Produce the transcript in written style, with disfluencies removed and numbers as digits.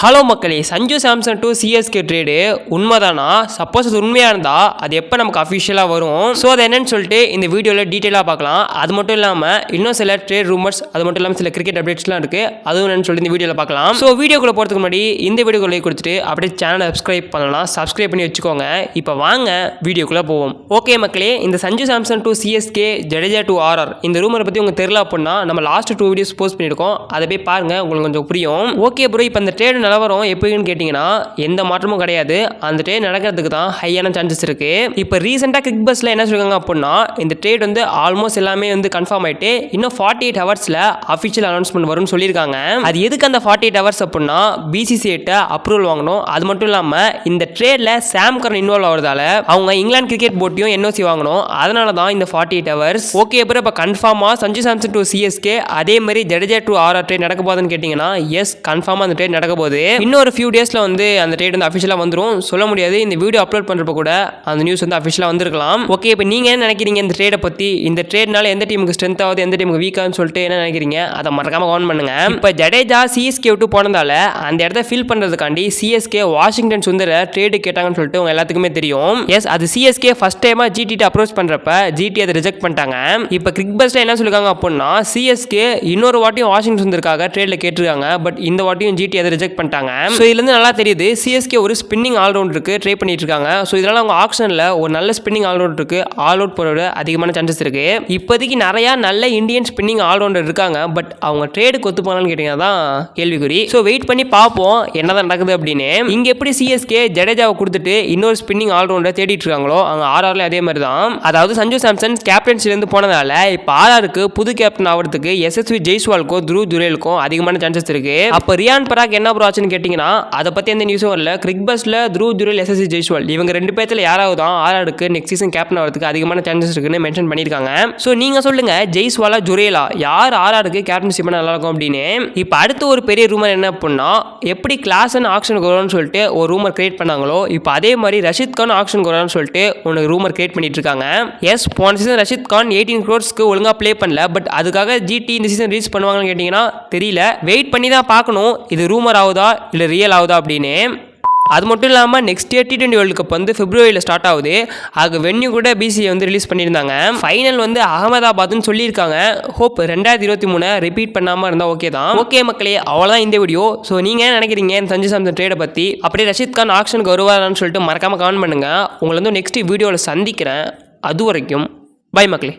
Hello மக்களே, Sanju Samson to CSK trade உண்மைதானா? Suppose அது உண்மையாக இருந்தால் அது எப்போ நமக்கு அஃபிஷியலாக வரும்? ஸோ அது என்னன்னு சொல்லிட்டு இந்த வீடியோவில் டீட்டெயிலாக பார்க்கலாம். அது மட்டும் இல்லாமல் இன்னும் சில ட்ரேட் ரூமர்ஸ், அது மட்டும் இல்லாமல் சில கிரிக்கெட் அப்டேட்ஸ்லாம் இருக்குது. அதுவும் என்னன்னு சொல்லிட்டு இந்த வீடியோவில் பார்க்கலாம். ஸோ வீடியோக்குள்ளே போகிறதுக்கு முன்னாடி இந்த வீடியோக்குள்ளே கொடுத்துட்டு அப்படியே சேனலை சப்ஸ்கிரைப் பண்ணலாம். சப்ஸ்கிரைப் பண்ணி வச்சுக்கோங்க. இப்போ வாங்க வீடியோக்குள்ளே போவோம். ஓகே மக்களே, இந்த Sanju Samson to CSK, Jadeja to RR இந்த ரூமரை பற்றி உங்களுக்கு தெரியல அப்படின்னா நம்ம லாஸ்ட் 2 வீடியோஸ் போஸ்ட் பண்ணியிருக்கோம். அதை போய் பாருங்கள், உங்களுக்கு கொஞ்சம் புரியும். ஓகே ப்ரோ, இப்போ இந்த ட்ரேட் நிலவரம் எப்படின்னு கேட்டிங்கன்னா எந்த மாற்றமும் கிடையாது. அந்த ட்ரேட் நடக்கிறதுக்கு தான் ஹையான சான்சஸ் இருக்கு. இப்போ ரீசெண்டாக கிக் பஸ்ல என்ன சொல்றாங்க அப்படின்னா இந்த ட்ரேட் வந்து ஆல்மோஸ்ட் எல்லாமே வந்து கன்ஃபார்ம் ஆயிட்டு இன்னும் 48 ஹவர்ஸ்ல அஃபிஷியல் அனௌன்ஸ்மெண்ட் வரும்னு சொல்லியிருக்காங்க. அது எதுக்கு அந்த 48 ஹவர்ஸ் அப்படின்னா பிசிசிஐட்ட அப்ரூவல் வாங்கணும். அது மட்டும் இல்லாமல் இந்த ட்ரேட்ல சாம் கரன் இன்வால்வ் ஆகிறதால அவங்க இங்கிலாந்து கிரிக்கெட் போர்ட்டையும் என்ஓசி வாங்கணும். அதனால தான் இந்த 48 ஹவர்ஸ். ஓகே அப்புறம் இப்போ கன்ஃபார்மா சஞ்சு சாம்சன் டு சிஎஸ்கே அதே மாதிரி ஜடேஜா டு ஆர்ஆர் ட்ரேட் நடக்க போகுதுன்னு கேட்டிங்கன்னா எஸ், கன்ஃபார்மாக அந்த ட்ரேட் நடக்க போகுது. இன்னொரு ஃபியூ டேஸில் வந்து அந்த ட்ரேட் வந்து அஃபிஷியலாக வந்துடும். சொல்ல முடியாது, இந்த வீடியோ அப்லோட் பண்ணுறப்ப கூட அந்த நியூஸ் வந்து அஃபிஷியலாக வந்திருக்கலாம். ஓகே, இப்போ நீங்கள் என்ன நினைக்கிறீங்க இந்த ட்ரேடை பற்றி? இந்த ட்ரேட்னால எந்த டீமுக்கு ஸ்ட்ரென்த் ஆகுது, எந்த டீமுக்கு வீக்கான்னு சொல்லிட்டு என்ன நினைக்கிறீங்க? அதை மறக்காம கமெண்ட் பண்ணுங்க. இப்போ ஜடேஜா சிஎஸ்கே விட்டு போனதால அந்த இடத்த ஃபில் பண்ணுறதுக்காண்டி சிஎஸ்கே வாஷிங்டன் சுந்தர ட்ரேடு கேட்டாங்கன்னு சொல்லிட்டு உங்க எல்லாத்துக்குமே தெரியும். எஸ், அது சிஎஸ்கே ஃபர்ஸ்ட் டைமாக ஜிடி அப்ரோச் பண்ணுறப்ப ஜிடி அதை ரிஜெக்ட் பண்ணிட்டாங்க. இப்போ கிரிக் பஸ்ல என்ன சொல்லிருக்காங்க அப்படின்னா சிஎஸ்கே இன்னொரு வாட்டியும் வாஷிங்டன் சுந்தருக்காக ட்ரேட்ல கேட்டிருக்காங்க. பட் இந்த வாட்டியும் ஜிடி அதை ரிஜெக்ட் பண்ணிட்டாங்க. ஸோ இதுலேருந்து நல்லா தெரியுது சிஎஸ்கே ஒரு ஸ்பின்னிங் ஆல்ரவுண்டருக்கு ட்ரை பண்ணிட்டு இருக்காங்க. ஸோ இதனால அவங்க ஆக்ஷனில் ஒரு நல்ல ஸ்பின்னிங் ஆல்ரவுண்டருக்கு ஆல் அவுட் போட அதிகமான சான்சஸ் இருக்கு. இப்போதைக்கு நிறைய நல்ல இந்தியன் ஸ்பின்னிங் ஆல்ரவுண்டர் இருக்காங்க. பட் அவங்க ட்ரேடுக்கு ஒத்து போனான்னு கேட்டீங்கன்னா தான் கேள்விக்குறி. ஸோ வெயிட் பண்ணி பார்ப்போம் என்னதான் நடக்குது அப்படின்னு. இங்க எப்படி சிஎஸ்கே ஜடேஜாவை கொடுத்துட்டு இன்னொரு ஸ்பின்னிங் ஆல்ரவுண்டர் தேடிட்டு இருக்காங்களோ அங்க ஆர்ஆர்ல அதே மாதிரி தான். அதாவது சஞ்சு சாம்சன் கேப்டன்சிலேருந்து போனதால இப்போ ஆர்ஆருக்கு புது கேப்டன் ஆகிறதுக்கு எஸ்எஸ்வி ஜெய்ஸ்வாலுக்கும் துருவ் ஜுரேலுக்கும் அதிகமான சான்சஸ் இருக்கு. அப்போ ரியான் பராக் என்ன ப்ரோ ஆச்சுன்னு கேட்டீங்கன்னா அதை பத்தி எந்த நியூஸும் வரல. கிரிக் பஸ்ல துருவ் ஜுரேல், எஸ்எஸ்சி ஜெய்ஸ்வால் இவங்க 2 பேர்த்துல யாராவது தான் ஆர்ஆருக்கு நெக்ஸ்ட் சீசன் கேப்டன் ஆகிறதுக்கு அதிகமான சான்சஸ் இருக்குன்னு மென்ஷன் பண்ணியிருக்காங்க. ஸோ நீங்க சொல்லுங்க, ஜெய்ஸ்வாலா ஜுரேலா யார் ஆர்ஆருக்கு கேப்டன்ஷிப் நல்லா இருக்கும் அப்படின்னு. இப்போ அடுத்து ஒரு பெரிய ரூமர் என்ன அப்படின்னா எப்படி கிளாஸ் அண்ட் ஆக்ஷன் வரும்னு சொல்லிட்டு ஒரு ரூமர் கிரியேட் பண்ணாங்களோ இப்போ அதே மாதிரி ரஷித் கான் ஆக்ஷன் வரும்னு சொல்லிட்டு உனக்கு ரூமர் கிரியேட் பண்ணிட்டு இருக்காங்க. எஸ், போன சீசன் ரஷித் கான் 18 crores ஒழுங்கா ப்ளே பண்ணல. பட் அதுக்காக ஜிடி இந்த சீசன் ரீச் பண்ணுவாங்கன்னு கேட்டீங்கன்னா தெரியல. வெயிட் பண்ணி தான் பார்க்கணும் இது ரூமர் ஆகுதா இல்லை ரியல் ஆகுதா அப்படின்னு. அது மட்டும் இல்லாமல் next year T20 world cup வந்து பிப்ரவரியில் ஸ்டார்ட் ஆகுது. அது வென்யூ கூட பிசிஐ வந்து ரிலீஸ் பண்ணியிருந்தாங்க. ஃபைனல் வந்து அகமதாபாத்னு சொல்லியிருக்காங்க. ஹோப் 2023 ரிப்பீட் பண்ணாமல் இருந்தால் ஓகே தான். ஓகே மக்களே, அவ்வளோதான் இந்த வீடியோ. ஸோ நீங்கள் என்ன நினைக்கிறீங்க சஞ்சு சாம்சன் ட்ரேடை பற்றி? அப்படியே ரஷித் கான் ஆக்ஷனுக்கு வருவாரான்னு சொல்லிட்டு மறக்காமல் கமெண்ட் பண்ணுங்கள். உங்களை வந்து நெக்ஸ்ட் வீடியோவில் சந்திக்கிறேன். அது வரைக்கும் பை மக்களே.